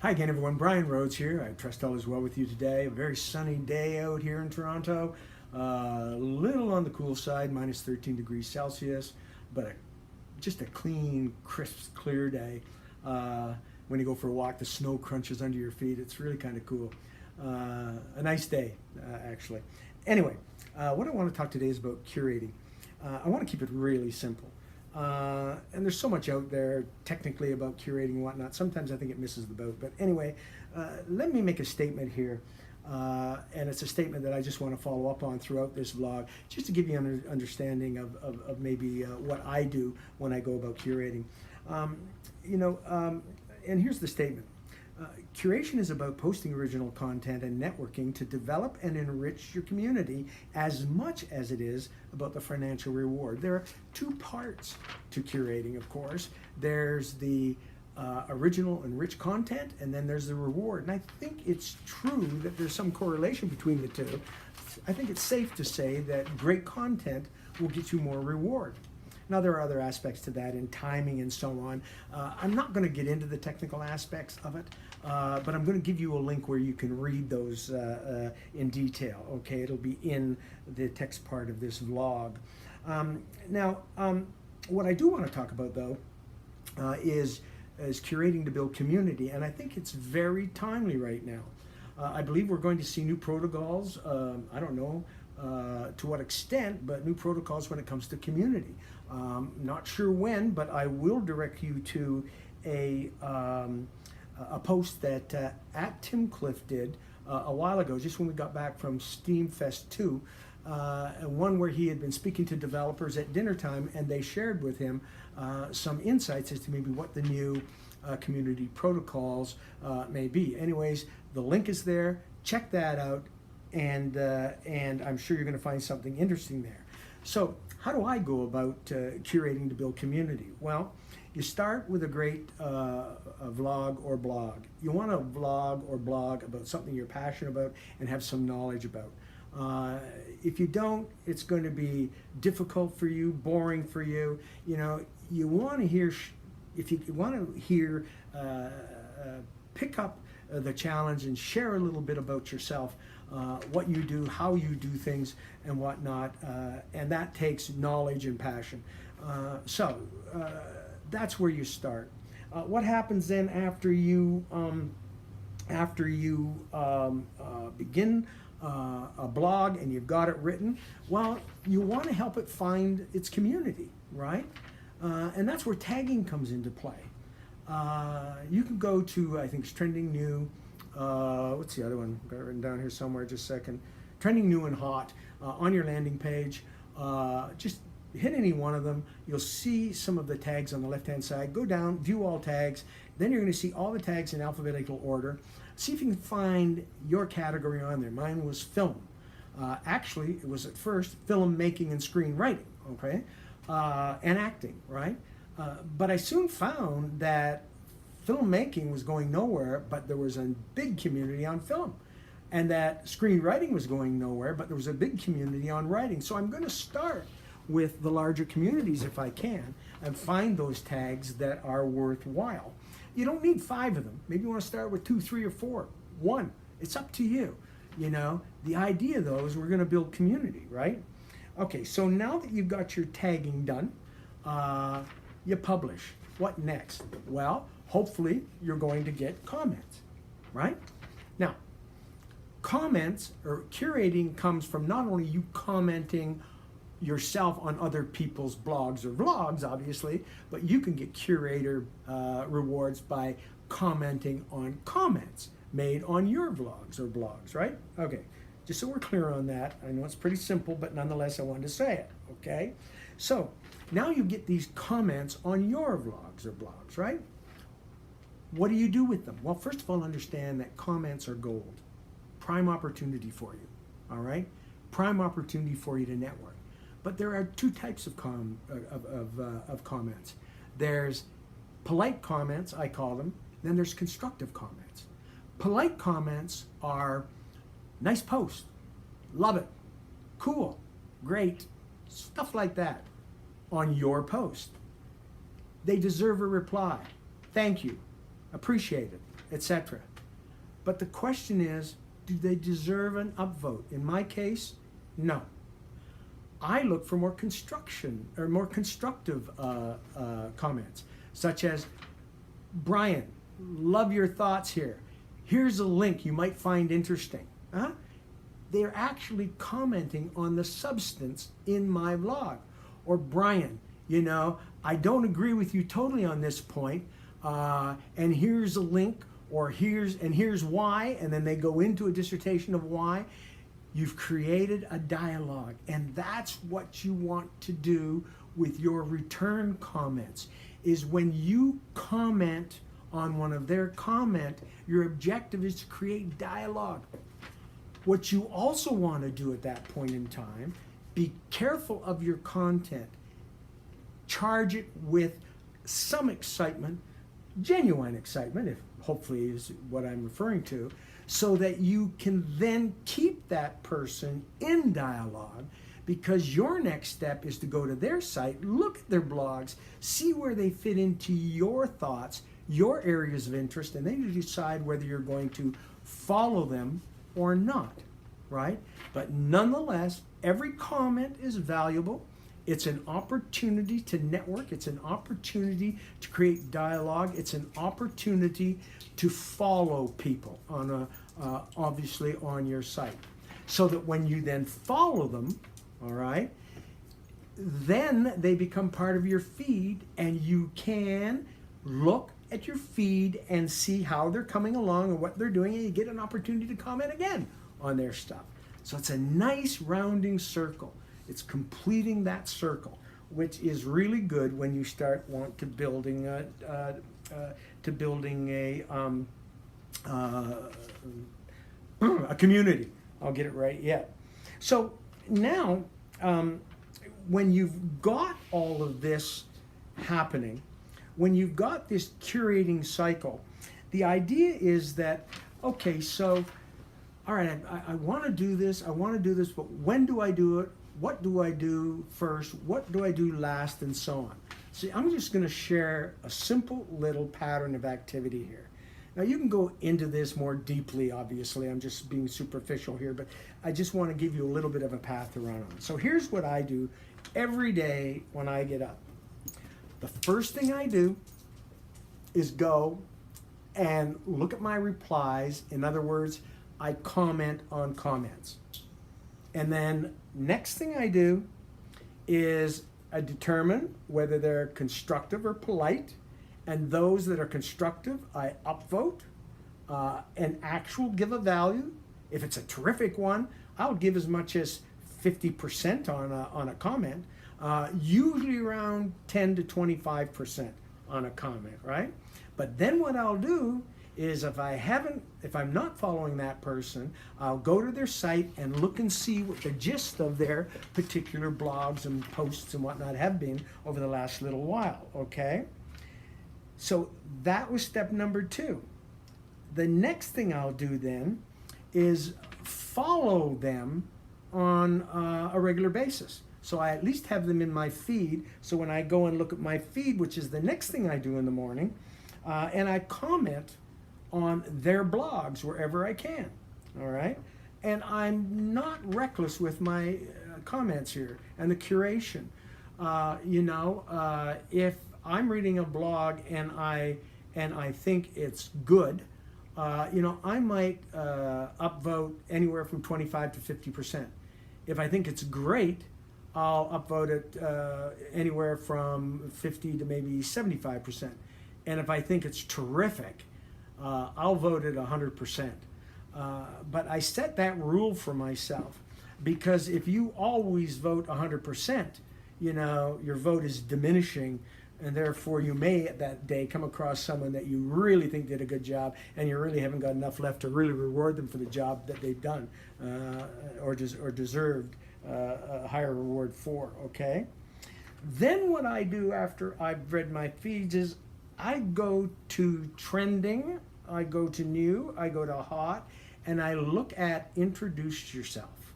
Hi again, everyone. Brian Rhodes here. I trust all is well with you today. A very sunny day out here in Toronto. A little on the cool side, minus 13 degrees Celsius, but just a clean, crisp, clear day. When you go for a walk, the snow crunches under your feet. It's really kind of cool. A nice day, actually. Anyway, what I want to talk today is about curating. I want to keep it really simple. And there's so much out there technically about curating and whatnot. Sometimes I think it misses the boat. But anyway, let me make a statement here. And it's a statement that I just want to follow up on throughout this vlog, just to give you an understanding of maybe what I do when I go about curating. And here's the statement. Curation is about posting original content and networking to develop and enrich your community as much as it is about the financial reward. There are two parts to curating, of course. There's the original and rich content, and then there's the reward. And I think it's true that there's some correlation between the two. I think it's safe to say that great content will get you more reward. Now, there are other aspects to that in timing and so on. I'm not going to get into the technical aspects of it, but I'm going to give you a link where you can read those in detail. Okay, it'll be in the text part of this vlog. What I do want to talk about, though, is curating to build community, and I think it's very timely right now. I believe we're going to see new protocols. I don't know to what extent, but new protocols when it comes to community. Not sure when, but I will direct you to a post that Tim Cliff did a while ago, just when we got back from Steamfest 2, one where he had been speaking to developers at dinner time, and they shared with him some insights as to maybe what the new community protocols may be. Anyways, the link is there. Check that out, and I'm sure you're going to find something interesting there. So, how do I go about curating to build community? Well, you start with a great a vlog or blog. You want to vlog or blog about something you're passionate about and have some knowledge about. If you don't, it's going to be difficult for you, boring for you. You know, you want to hear, if you want to hear, pick up the challenge and share a little bit about yourself, what you do, how you do things, and whatnot, and that takes knowledge and passion. So that's where you start. What happens then after you begin a blog and you've got it written? Well, you want to help it find its community, right? And that's where tagging comes into play. You can go to, I think it's Trending New, what's the other one? Got it written down here somewhere, just a second. Trending New and Hot on your landing page. Just hit any one of them. You'll see some of the tags on the left-hand side. Go down, view all tags. Then you're going to see all the tags in alphabetical order. See if you can find your category on there. Mine was film. Actually, it was at first film making and screenwriting, okay? And acting, right? But I soon found that filmmaking was going nowhere, but there was a big community on film. And that screenwriting was going nowhere, but there was a big community on writing. So I'm going to start with the larger communities if I can, and find those tags that are worthwhile. You don't need 5 of them. Maybe you want to start with 2, 3, or 4. 1. It's up to you. You know, the idea though is we're going to build community, right? Okay, so now that you've got your tagging done, you publish. What next? Well, hopefully you're going to get comments, right? Now, comments or curating comes from not only you commenting yourself on other people's blogs or vlogs, obviously, but you can get curator rewards by commenting on comments made on your vlogs or blogs, right? Okay, just so we're clear on that. I know it's pretty simple, but nonetheless, I wanted to say it, okay? So, now you get these comments on your vlogs or blogs, right? What do you do with them? Well, first of all, understand that comments are gold. Prime opportunity for you, all right? Prime opportunity for you to network. But there are 2 types of comments. There's polite comments, I call them, then there's constructive comments. Polite comments are nice post, love it, cool, great, stuff like that on your post. They deserve a reply. Thank you. Appreciate it. etc. But the question is, do they deserve an upvote? In my case, no. I look for more more constructive comments, such as, Brian, love your thoughts here. Here's a link you might find interesting. Huh? They're actually commenting on the substance in my blog. Or, Brian, you know, I don't agree with you totally on this point, and here's a link, or here's why, and then they go into a dissertation of why. You've created a dialogue, and that's what you want to do with your return comments, is when you comment on one of their comment, your objective is to create dialogue. What you also want to do at that point in time, be careful of your content. Charge it with some excitement, genuine excitement, if hopefully is what I'm referring to, so that you can then keep that person in dialogue, because your next step is to go to their site, look at their blogs, see where they fit into your thoughts, your areas of interest, and then you decide whether you're going to follow them or not, right? But nonetheless, every comment is valuable. It's an opportunity to network. It's an opportunity to create dialogue. It's an opportunity to follow people on obviously on your site, so that when you then follow them, all right, then they become part of your feed, and you can look at your feed and see how they're coming along and what they're doing, and you get an opportunity to comment again on their stuff. So it's a nice rounding circle. It's completing that circle, which is really good when you start to building a community. I'll get it right yet. So now, when you've got all of this happening, when you've got this curating cycle, the idea is that, okay, so, all right, I want to do this, but when do I do it? What do I do first? What do I do last? And so on. See, I'm just going to share a simple little pattern of activity here. Now, you can go into this more deeply, obviously. I'm just being superficial here, but I just want to give you a little bit of a path to run on. So here's what I do every day when I get up. The first thing I do is go and look at my replies. In other words, I comment on comments. And then next thing I do is I determine whether they're constructive or polite. And those that are constructive, I upvote and actual give a value. If it's a terrific one, I'll give as much as 50% on a comment, usually around 10 to 25% on a comment, right? But then what I'll do is if I'm not following that person, I'll go to their site and look and see what the gist of their particular blogs and posts and whatnot have been over the last little while, okay? So that was step number 2. The next thing I'll do then is follow them on a regular basis. So I at least have them in my feed. So when I go and look at my feed, which is the next thing I do in the morning, and I comment on their blogs wherever I can, all right? And I'm not reckless with my comments here and the curation. If I'm reading a blog and I think it's good, I might upvote anywhere from 25 to 50%. If I think it's great, I'll upvote it anywhere from 50 to maybe 75%. And if I think it's terrific, I'll vote it 100%. But I set that rule for myself, because if you always vote 100%, your vote is diminishing, and therefore you may that day come across someone that you really think did a good job, and you really haven't got enough left to really reward them for the job that they've done or deserved a higher reward for, okay? Then what I do after I've read my feeds is I go to trending, I go to new, I go to hot, and I look at introduce yourself.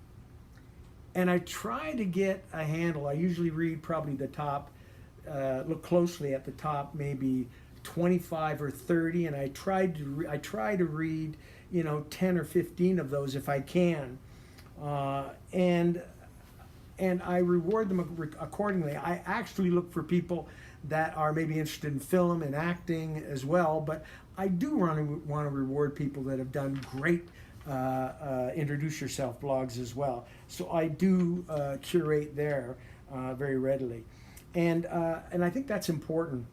And I try to get a handle. I usually read probably the top, look closely at the top, maybe 25 or 30, and I try to read, 10 or 15 of those if I can, and I reward them accordingly. I actually look for people that are maybe interested in film and acting as well, but I do want to reward people that have done great introduce yourself blogs as well. So I do curate there very readily, and I think that's important.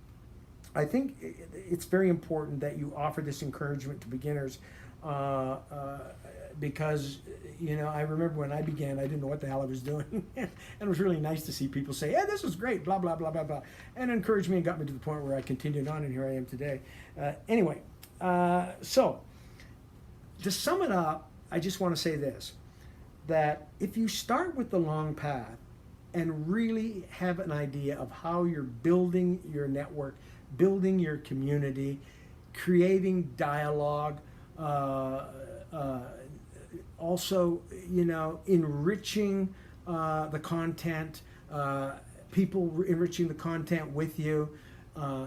I think it's very important that you offer this encouragement to beginners, because I remember when I began, I didn't know what the hell I was doing, and it was really nice to see people say, "Yeah, this was great," blah blah blah blah blah, and encouraged me and got me to the point where I continued on, and here I am today. Anyway, so to sum it up, I just want to say this: that if you start with the long path and really have an idea of how you're building your network, building your community, creating dialogue, also, enriching the content, people enriching the content with you,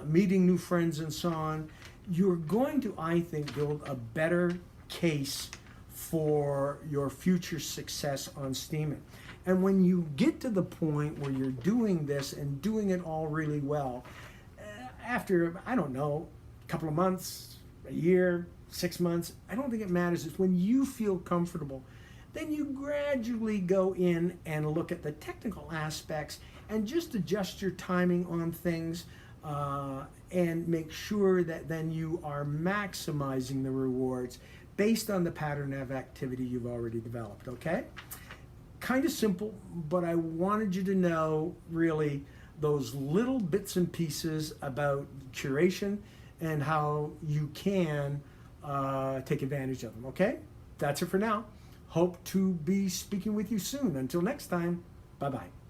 meeting new friends and so on, you're going to, I think, build a better case for your future success on Steemit. And when you get to the point where you're doing this and doing it all really well, after, I don't know, a couple of months, a year, 6 months, I don't think it matters. It's when you feel comfortable, then you gradually go in and look at the technical aspects and just adjust your timing on things, and make sure that then you are maximizing the rewards based on the pattern of activity you've already developed, okay? Kind of simple, but I wanted you to know really those little bits and pieces about curation and how you can take advantage of them, okay? That's it for now. Hope to be speaking with you soon. Until next time, bye-bye.